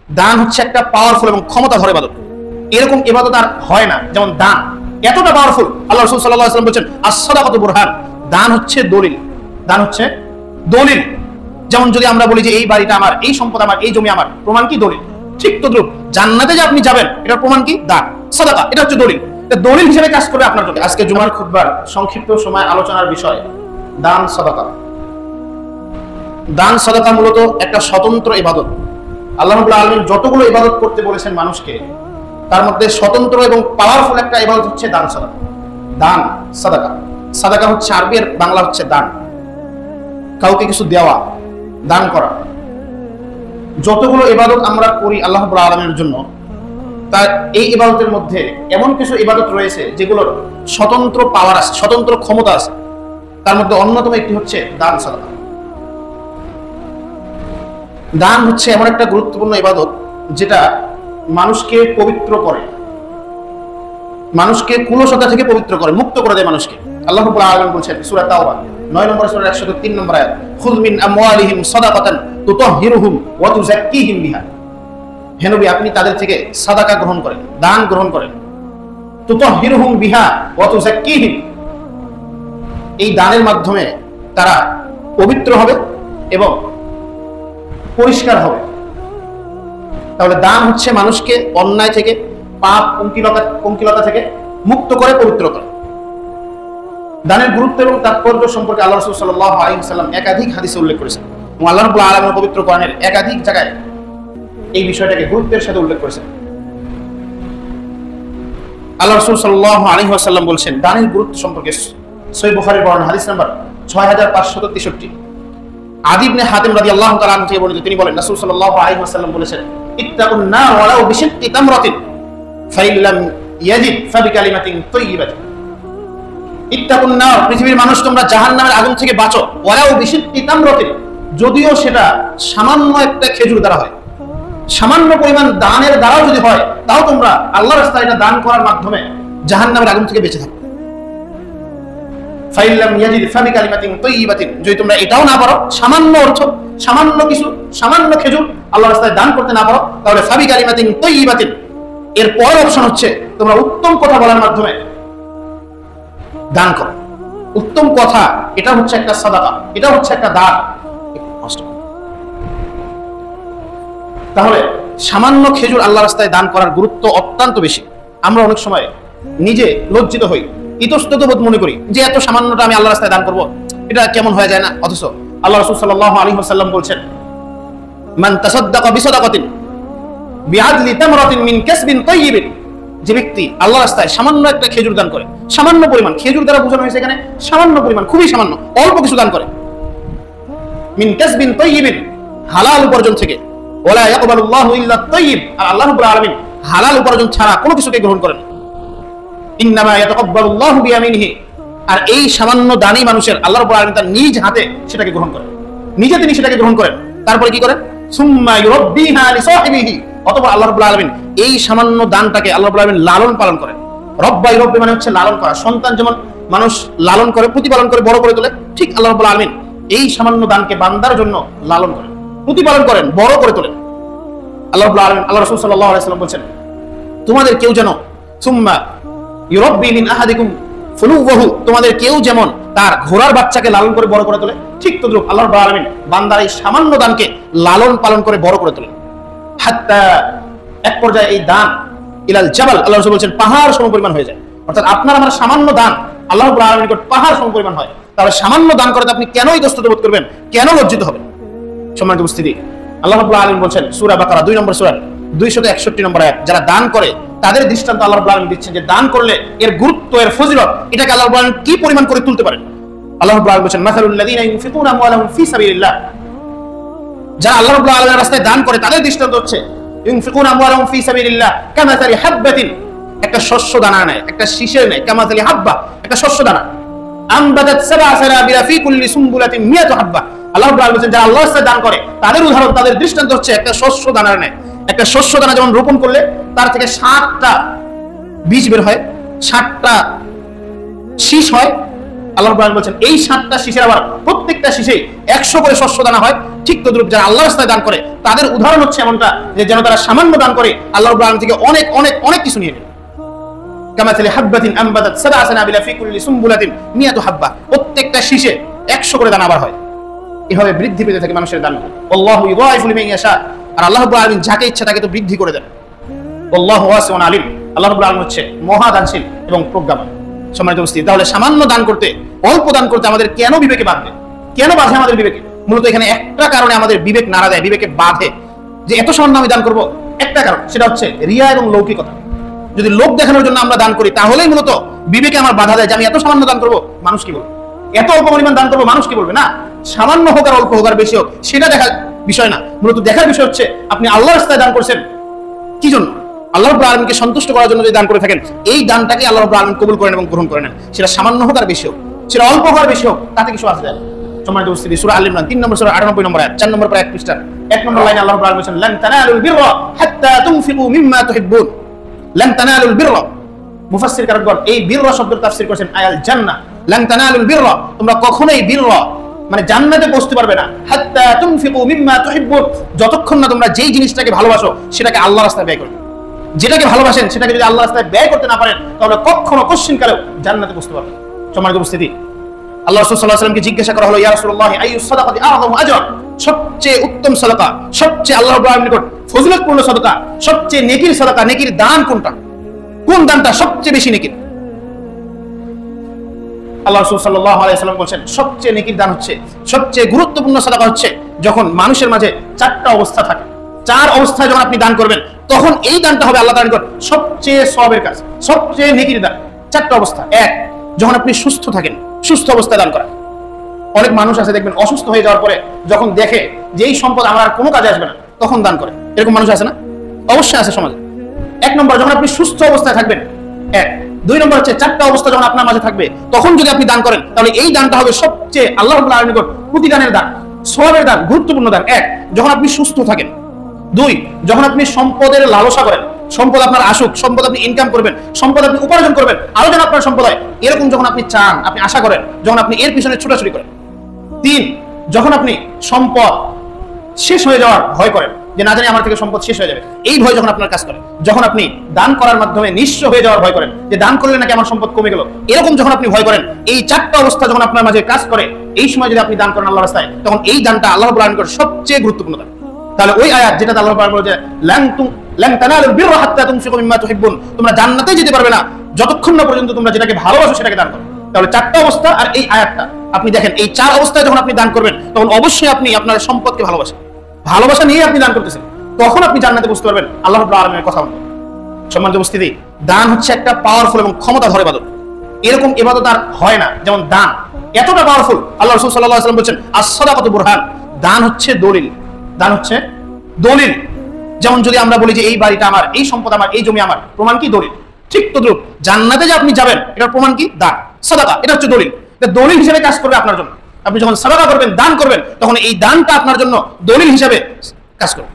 দান হচ্ছে একটা পাওয়ারফুল এবং ক্ষমতাধর ইবাদত। এরকম ইবাদত আর হয় না যেমন দান, এতটা পাওয়ারফুল। আল্লাহ রাসূল সাল্লাল্লাহু আলাইহি ওয়াসাল্লাম বলেছেন আস-সাদাকাতু বুরহান, দান হচ্ছে দলিল। দান হচ্ছে দলিল। যেমন যদি আমরা বলি যে এই বাড়িটা আমার, এই সম্পদ আমার, এই জমি আমার, প্রমাণ কি? দলিল। ঠিক তদ্রুপ জান্নাতে যে আপনি যাবেন এটার প্রমাণ কি? দান, সাদাকা। এটা হচ্ছে দলিল। দলিল হিসেবে কাজ করবে আপনার জন্য। আজকে জুমার খুতবার সংক্ষিপ্ত সময় আলোচনার বিষয় দান সাদাকা। দান সাদাকা মূলত একটা স্বতন্ত্র ইবাদত। আল্লাহ রাব্বুল আলামিন যতগুলো ইবাদত করতে বলেছেন মানুষকে, তার মধ্যে স্বতন্ত্র এবং পাওয়ারফুল একটা ইবাদত হচ্ছে দান সাদাকা। দান সাদাকা, সাদাকা হচ্ছে আরবি, আর বাংলা হচ্ছে দান। কাউকে কিছু দেওয়া, দান করা। যতগুলো ইবাদত আমরা করি আল্লাহ রাব্বুল আলামিনের জন্য, তার এই ইবাদতের মধ্যে এমন কিছু ইবাদত রয়েছে যেগুলোর স্বতন্ত্র পাওয়ার আছে, স্বতন্ত্র ক্ষমতা আছে। তার মধ্যে অন্যতম একটি হচ্ছে দান সাদাকা। দান হচ্ছে এমন একটা গুরুত্বপূর্ণ ইবাদত যেটা মানুষকে পবিত্র করে, মানুষকে কুলসতা থেকে পবিত্র করে, মুক্ত করে দেয় মানুষকে। আল্লাহ রাব্বুল আলামিন বলেছেন সূরা তাওবা 9 নম্বর সূরার 103 নম্বর আয়াত, খুয মিন আমওয়ালিহিম সাদাকাতান তুতাহহিরুহুম ওয়া তুযাক্কিহিম বিহা। হে নবী, আপনি তাদের থেকে সাদাকা গ্রহণ করেন, দান গ্রহণ করেন। তুতাহহিরুহুম বিহা ওয়া তুযাক্কিহিম, এই দানের মাধ্যমে তারা পবিত্র হবে এবং পরিষ্কার হবে। তাহলে দান হচ্ছে মানুষকে অন্যায় থেকে, পাপ, পঙ্কিলতা থেকে মুক্ত করে, পবিত্র করে। দানের গুরুত্ব এবং তাৎপর্য সম্পর্কে আল্লাহ রাসূল সাল্লাল্লাহু আলাইহি ওয়াসাল্লাম একাধিক হাদিসে উল্লেখ করেছেন এবং আল্লাহ রাব্বুল আলামিনের পবিত্র কোরআনের একাধিক জায়গায় এই বিষয়টাকে গুরুত্বের সাথে উল্লেখ করেছেন। আল্লাহ রাসূল সাল্লাল্লাহু আলাইহি ওয়াসাল্লাম বলেছেন দানের গুরুত্ব সম্পর্কে, সহিহ বুখারীর বর্ণনা, হাদিস নাম্বার 6563। আদি ইবনে হাতিম রাদিয়াল্লাহু তাআলা আনহু থেকে বর্ণিত, তিনি বলেন রাসূল সাল্লাল্লাহু আলাইহি ওয়াসাল্লাম বলেছেন ইত্তাকুন নার ওয়ালাউ বিশিক্কি তামরাতিন ফাইল্লাম ইয়াজিদ ফাবিকালিমাতিন তাইয়্যিবাতিন। ইত্তাকুন নার, পৃথিবীর মানুষ তোমরা জাহান্নামের আগুন থেকে বাঁচো, ওয়ালাউ বিশিক্কি তামরাতিন, যদিও সেটা সামান্য একটা খেজুর দ্বারা হয়, সামান্য পরিমাণ দানের দ্বারাও যদি হয়, তাও তোমরা আল্লাহর রাস্তায় এটা দান করার মাধ্যমে জাহান্নামের আগুন থেকে বেঁচে থাকো। ফাইল্লাম ইয়াজিদ ফাবিকালিমাতিন তাইয়্যিবাতিন, যদি তোমরা এটাও না পারো, সামান্য অর্থ, সামান্য কিছু, সামান্য খেজুর আল্লাহর রাস্তায় দান করতে না পারো, তাহলে ফাবিকালিমাতিন তাইয়্যিবাতিন, এর পরের অপশন হচ্ছে তোমরা উত্তম কথা বলার মাধ্যমে দান করো। উত্তম কথা, এটা হচ্ছে একটা সাদাকা, এটা হচ্ছে একটা দান। তাহলে সামান্য খেজুর আল্লাহর রাস্তায় দান করার গুরুত্ব অত্যন্ত বেশি। আমরা অনেক সময় নিজে লজ্জিত হই, ইতস্তত বোধ মনে করি যে এত সামান্যটা আমি আল্লাহর রাস্তায় দান করব, এটা কেমন হয়ে যায় না? অথচ আল্লাহ রাসূল সাল্লাল্লাহু আলাইহি ওয়াসাল্লাম বলেছেন মান তাসাদ্দাকা বিসাদাকাতিন বিআদলি তামরাতিন মিন কাসবিন তাইয়্যিবিন, যে ব্যক্তি আল্লাহর রাস্তায় সামান্য একটা খেজুর দান করে, সামান্য পরিমাণ, খেজুর দ্বারা বোঝানো হয়েছে এখানে সামান্য পরিমাণ, খুবই সামান্য, অল্প কিছু দান করে, মিন কাসবিন তাইয়্যিবিন, হালাল উপার্জন থেকে, ওয়ালা ইয়াকবালুল্লাহু ইল্লা তাইয়্যিব, আর আল্লাহ রাব্বুল আলামিন হালাল উপার্জন ছাড়া কোনো কিছুকে গ্রহণ করেন। ইন্নামা ইয়াতাকাব্বালুল্লাহু বিয়ামিনিহি, আর এই সামান্য দানি মানুষের আল্লাহ রাব্বুল আলামিন তার নিজ হাতে সেটাকে গ্রহণ করেন, নিজে তিনি সেটাকে গ্রহণ করেন। তারপরে কি করেন? সুম্মা ইউরাব্বিহা লিসাহিবিহি, অতঃপর আল্লাহ রাব্বুল আলামিন এই সামান্য দানটাকে আল্লাহ রাব্বুল আলামিন লালন পালন করেন। রব্বা ইউরাব্বি মানে হচ্ছে লালন করা। সন্তান যেমন মানুষ লালন করে, প্রতিপালন করে, বড় করে তোলে, ঠিক আল্লাহ রাব্বুল আলামিন এই সামান্য দানকে বান্দার জন্য লালন করেন, প্রতিপালন করেন, বড় করে তোলেন। আল্লাহ রাব্বুল আলামিন, আল্লাহ রাসূল সাল্লাল্লাহু আলাইহি ওয়াসাল্লাম বলেন তোমাদের কেউ যেন সুম্মা ইউরাব্বি মিন আহাদিকুম ফুলুওয়াহু, তোমাদের কেউ যেমন তার ঘোড়ার বাচ্চাকে লালন করে বড় করে তোলে, ঠিক তদ্রুপ আল্লাহ রাব্বুল আলামিন বান্দার এই সামান্য দানকে লালন পালন করে বড় করে তোলেন। হাত্তা, এক পর্যায়ে এই দান ইলাল জাবাল, আল্লাহ রাসূল বলেন পাহাড় সমপরিমাণ হয়ে যায়। অর্থাৎ আপনার আমার সামান্য দান আল্লাহ রাব্বুল আলামিনের নিকট পাহাড় সমপরিমাণ হয়। তাহলে সামান্য দান করতে আপনি কেন ইতস্তত বোধ করবেন, কেন লজ্জিত হবেন? সম্মানিত উপস্থিতি, আল্লাহ রাব্বুল আলামিন বলেন সূরা বাকারা 2 নম্বর সূরা 261 নম্বর আয়াত, যারা দান করে তাদের দৃষ্টান্ত আল্লাহ রাব্বুল আলামিন দিচ্ছেন যে দান করলে এর গুরুত্ব, এর ফজিলত, এটাকে আল্লাহ রাব্বুল আলামিন কি পরিমাণ করে তুলতে পারেন। আল্লাহ রাব্বুল আলামিন বলেন মাসালুল লাযিনা ইউনফিকুনা আমওয়ালাহুম ফি সাবিলিল্লাহ, যারা আল্লাহ রাব্বুল আলামিনের রাস্তায় দান করে তাদের দৃষ্টান্ত হচ্ছে ইউনফিকুনা আমওয়ালাহুম ফি সাবিলিল্লাহ কামাসালি হাববাতিন, একটা শস্য দানা নেয়, একটা শীষের নেয়, কামাসালি হাব্বা, একটা শস্য দানা, আমবাদাত সাবআ সানাবিলা ফি কুল্লি সুমবুলাতিন মিয়াতু হাব্বা। আল্লাহ রাব্বুল আলামিন বলেন যারা আল্লাহর রাস্তায় দান করে তাদের উদাহরণ, তাদের দৃষ্টান্ত হচ্ছে একটা শস্য দানার নেয়। একটা শস্য দানা যেমন রোপণ করলে তার থেকে 60টা বীজ বের হয়, 60টা শীষ হয়, আল্লাহ রাব্বুল আলামিন বলেন এই 60টা শীষের আবার প্রত্যেকটা শীষে 100 করে শস্য দানা হয়। ঠিক তদ্রুপ যারা আল্লাহর রাস্তায় দান করে তাদের উদাহরণ হচ্ছে এমনটা যে যেন তারা সামান্য দান করে আল্লাহ রাব্বুল আলামিন থেকে অনেক অনেক অনেক কিছু নিয়ে নেয়। কামাথালি হাববাতিন আনবাতাত সাবআ সানাবিলা ফি কুল্লি সুমবুলাতিন মিয়াতু হাব্বা, প্রত্যেকটা শীষে 100 করে দান আবার হয়। এভাবে বৃদ্ধি পেতে থাকে মানুষের দান। আল্লাহু ইউদাইফু লিমান ইয়াশা, আর আল্লাহ রাব্বুল আলামিন যাকে ইচ্ছা তাকে তো বৃদ্ধি করে দেন। আল্লাহু ওয়াসিউন আলিম, আল্লাহ রাব্বুল আলামিন হচ্ছে মহাদানশীল এবং প্রজ্ঞাবান। সম্মানিত উপস্থিতি, তাহলে সামান্য দান করতে, অল্প দান করতে আমাদের কেন বিবেকে বাঁধবে? কেন বাঁধে আমাদের বিবেকে? মূলত এখানে একটা কারণে আমাদের বিবেক নাড়া দেয়, বিবেকে বাঁধে যে এত সামান্য আমি দান করব। একটা কারণ, সেটা হচ্ছে রিয়া এবং লৌকিকতা। যদি লোক দেখানোর জন্য আমরা দান করি তাহলেই মূলত বিবেকে আমার বাধা দেয় যে আমি এত সামান্য দান করব, মানুষ কি বলবে, এত অল্প পরিমাণ দান করবো, মানুষ কি বলবে। না, সামান্য হোক আর অল্প হোক আর বেশি হোক সেটা দেখার বিষয় না, মূলত দেখার বিষয় হচ্ছে আপনি আল্লাহর রাস্তায় দান করছেন কি জন্য? আল্লাহ রাব্বুল আলামিনকে সন্তুষ্ট করার জন্য যদি দান করে থাকেন, এই দানটাকে আল্লাহ রাব্বুল আলামিন কবুল করেন এবং গ্রহণ করে নেন। সেটা সামান্য হোক আর বেশি হোক, সেটা অল্প হোক আর বেশি হোক, তাতে কিছু আসে যায় না। সম্মানিত উপস্থিতি, সূরা আল ইমরান 3 নম্বর সূরা 98 নম্বর আয়াত 4 নম্বর পারা 1 পৃষ্ঠা 1 নম্বর লাইনে আল্লাহ রাব্বুল আলামিন বলেন, লান তানালুল বিররা হাত্তা তুনফিকু মিম্মা তুহিব্বুন। লান তানালুল বিররা, মুফাসসির কারণগণ এই বিররা শব্দের তাফসীর করেছেন আয়াল জান্নাহ। লান তানালুল বিররা, তোমরা কখনোই বিররা মানে জান্নাতে পৌঁছতে পারবে না, হাত্তা তুনফিকু মিম্মা তুহিব্বুন, যতক্ষণ না তোমরা যেই জিনিসটাকে ভালোবাসো সেটাকে আল্লাহর রাস্তায় ব্যয় করবে। যেটাকে ভালোবাসেন সেটাকে যদি আল্লাহর রাস্তায় ব্যয় করতে না পারেন তাহলে কখনো কোশ্চিনকালেও জান্নাতে পৌঁছতে পারবেন। সম্মানিত উপস্থিতি, আল্লাহ রাসূল সাল্লাল্লাহু আলাইহি ওয়াসাল্লামকে জিজ্ঞাসা করা হলো, ইয়া রাসূলুল্লাহ আইয়ুস সাদাকাতি আযযামু আজর, সবচেয়ে উত্তম সাদাকা, সবচেয়ে আল্লাহ রাব্বুল আলামিনের নিকট ফজিলতপূর্ণ সাদাকা, সবচেয়ে নেকির সাদাকা, নেকির দান কোনটা? কোন দানটা সবচেয়ে বেশি নেকির? আল্লাহ রাসূল সাল্লাল্লাহু আলাইহি ওয়াসাল্লাম বলেন, সবচেয়ে নেকির দান হচ্ছে, সবচেয়ে গুরুত্বপূর্ণ সাদাকা হচ্ছে যখন মানুষের মাঝে 4টা অবস্থা থাকে, 4 অবস্থায় যখন আপনি দান করবেন তখন এই দানটা হবে আল্লাহ তাআলার নিকট সবচেয়ে সওয়াবের কাজ, সবচেয়ে নেকির দান। 4টা অবস্থা। 1, যখন আপনি সুস্থ থাকেন, সুস্থ অবস্থায় দান করা। অনেক মানুষ আছে দেখবেন অসুস্থ হয়ে যাওয়ার পরে যখন দেখে যে এই সম্পদ আমার আর কোনো কাজে আসবে না তখন দান করে। এরকম মানুষ আছে না? অবশ্যই আছে সমাজে। 1 নম্বর, যখন আপনি সুস্থ অবস্থায় থাকবেন 1। 2 নম্বর হচ্ছে 4টা অবস্থা যখন আপনার মাঝে থাকবে তখন যদি আপনি দান করেন তাহলে এই দানটা হবে সবচেয়ে আল্লাহ রাব্বুল আলামিনের নিকট প্রতিদানের দান, সওয়াবের দান, গুরুত্বপূর্ণ দান। 1, যখন আপনি সুস্থ থাকেন। 2, যখন আপনি সম্পদের লালসা করেন, সম্পদ আপনার আসুক, সম্পদ আপনি ইনকাম করবেন, সম্পদ আপনি উপার্জন করবেন, আরো যেন আপনার সম্পদ হয়, এরকম যখন আপনি চান, আপনি আশা করেন, যখন আপনি এর পিছনে ছোটাছুটি করেন। 3, যখন আপনি সম্পদ শেষ হয়ে যাওয়ার ভয় করেন, যে না জানি আমার থেকে সম্পদ শেষ হয়ে যাবে, এই ভয় যখন আপনার কাজ করে, যখন আপনি দান করার মাধ্যমে নিঃস্ব হয়ে যাওয়ার ভয় করেন, যে দান করলে নাকি আমার সম্পদ কমে গেল, এরকম যখন আপনি ভয় করেন, এই 4টা অবস্থা যখন আপনার মাঝে কাজ করে, এই সময় যদি আপনি দান করেন আল্লাহর রাস্তায়, তখন এই দানটা আল্লাহ রাব্বুল আলামিনের সবচেয়ে গুরুত্বপূর্ণ দান। তাহলে ওই আয়াত যেটা আল্লাহ রাব্বুল আলামিন বলে যে লান তানালুল বিররা হাত্তা তুনফিকু মিম্মা তুহিব্বুন, তোমরা জান্নাতে যেতে পারবে না যতক্ষণ না পর্যন্ত তোমরা যেটাকে ভালোবাসো সেটাকে দান করো। তাহলে 4টা অবস্থা আর এই আয়াতটা আপনি দেখেন, এই 4 অবস্থায় যখন আপনি দান করবেন তখন অবশ্যই আপনি আপনার সম্পদকে ভালোবাসেন, ভালোবাসা নিয়ে আপনি দান করতেছেন, তখন আপনি জান্নাতে বুঝতে পারবেন আল্লাহ রাব্বুল আলামিনের কথা মতো। সম্মানিত উপস্থিতি, দান হচ্ছে একটা পাওয়ারফুল এবং ক্ষমতাধর ইবাদত। এরকম ইবাদত আর হয় না যেমন দান, এতটা পাওয়ারফুল। আল্লাহ রাসূল সাল্লাল্লাহু আলাইহি ওয়াসাল্লাম বলেন, আস-সাদাকাতু বুরহান, দান হচ্ছে দলিল, দান হচ্ছে দলিল। যেমন যদি আমরা বলি যে এই বাড়িটা আমার, এই সম্পদ আমার, এই জমি আমার, প্রমাণ কি? দলিল। ঠিক তদ্রুপ জান্নাতে যে আপনি যাবেন এটার প্রমাণ কি? দান, সাদাকা, এটা হচ্ছে দলিল। এটা দলিল হিসেবে কাজ করবে আপনার জন্য। আপনি যখন সাদাকা করবেন, দান করবেন, তখন এই দানটা আপনার জন্য দলিল হিসেবে কাজ করবে।